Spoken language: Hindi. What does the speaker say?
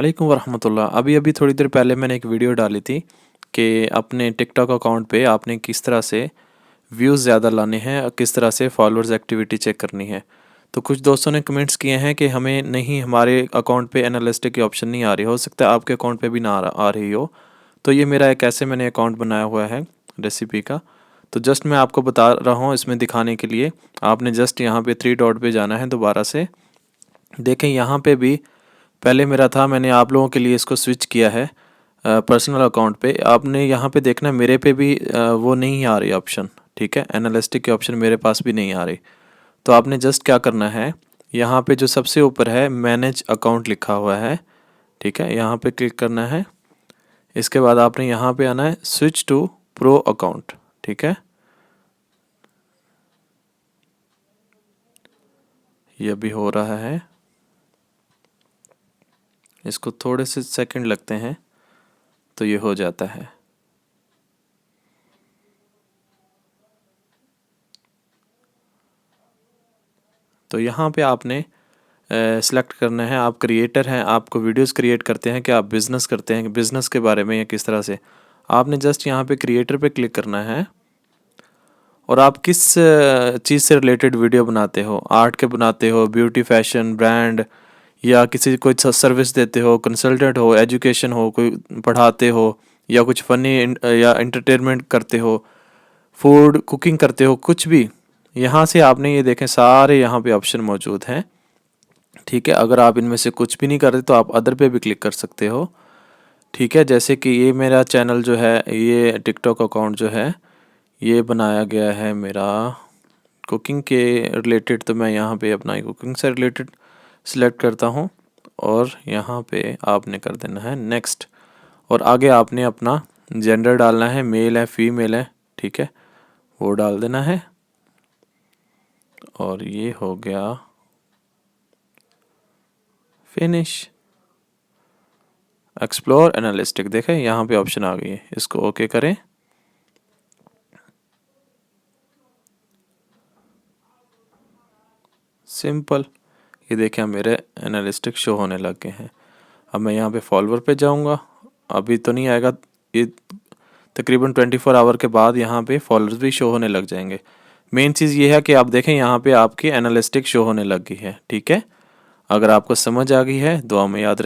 वालेकुम वरहमतुल्लाह। अभी थोड़ी देर पहले मैंने एक वीडियो डाली थी कि अपने टिकटॉक अकाउंट पे आपने किस तरह से व्यूज़ ज़्यादा लाने हैं और किस तरह से फॉलोअर्स एक्टिविटी चेक करनी है। तो कुछ दोस्तों ने कमेंट्स किए हैं कि हमें नहीं, हमारे अकाउंट पे एनालिस्टिक की ऑप्शन नहीं आ रही। हो सकता है आपके अकाउंट पे भी ना आ रही हो। तो ये मेरा एक ऐसे मैंने अकाउंट बनाया हुआ है रेसिपी का। तो जस्ट मैं आपको बता रहा हूँ इसमें दिखाने के लिए। आपने जस्ट यहाँ पे 3 डॉट पे जाना है दोबारा से। देखें यहाँ पे भी पहले मेरा था, मैंने आप लोगों के लिए इसको स्विच किया है पर्सनल अकाउंट पे। आपने यहाँ पे देखना मेरे पे भी वो नहीं आ रही ऑप्शन, ठीक है। एनालिस्टिक की ऑप्शन मेरे पास भी नहीं आ रही। तो आपने जस्ट क्या करना है, यहाँ पे जो सबसे ऊपर है मैनेज अकाउंट लिखा हुआ है, ठीक है, यहाँ पे क्लिक करना है। इसके बाद आपने यहाँ पे आना है स्विच टू प्रो अकाउंट, ठीक है। ये अभी हो रहा है, इसको थोड़े से सेकंड लगते हैं तो ये हो जाता है। तो यहाँ पे आपने सेलेक्ट करना है, आप क्रिएटर हैं, आपको वीडियोस क्रिएट करते हैं कि आप बिज़नेस करते हैं, बिज़नेस के बारे में या किस तरह से। आपने जस्ट यहाँ पे क्रिएटर पे क्लिक करना है और आप किस चीज़ से रिलेटेड वीडियो बनाते हो, आर्ट के बनाते हो, ब्यूटी, फैशन, ब्रांड, या किसी कोई सर्विस देते हो, कंसल्टेंट हो, एजुकेशन हो, कोई पढ़ाते हो, या कुछ फ़नी या एंटरटेनमेंट करते हो, फूड कुकिंग करते हो, कुछ भी। यहाँ से आपने ये देखें सारे यहाँ पे ऑप्शन मौजूद हैं, ठीक है। अगर आप इनमें से कुछ भी नहीं कर रहे तो आप अदर पे भी क्लिक कर सकते हो, ठीक है। जैसे कि ये मेरा चैनल जो है, ये टिकटॉक अकाउंट जो है, ये बनाया गया है मेरा कुकिंग के रिलेटेड। तो मैं यहाँ पे अपना कुकिंग से रिलेटेड सिलेक्ट करता हूँ और यहाँ पे आपने कर देना है नेक्स्ट। और आगे आपने अपना जेंडर डालना है, मेल है फीमेल है, ठीक है, वो डाल देना है। और ये हो गया फिनिश। एक्सप्लोर एनालिस्टिक, देखें यहाँ पे ऑप्शन आ गई है, इसको ओके करें। सिंपल, ये देखें मेरे एनालिस्टिक शो होने लग गए हैं। अब मैं यहाँ पे फॉलोअर पे जाऊँगा, अभी तो नहीं आएगा, ये तकरीबन 24 आवर के बाद यहाँ पे फॉलोअर्स भी शो होने लग जाएंगे। मेन चीज़ ये है कि आप देखें यहाँ पे आपकी एनालिस्टिक शो होने लग गई है, ठीक है। अगर आपको समझ आ गई है, दुआ में याद रखें।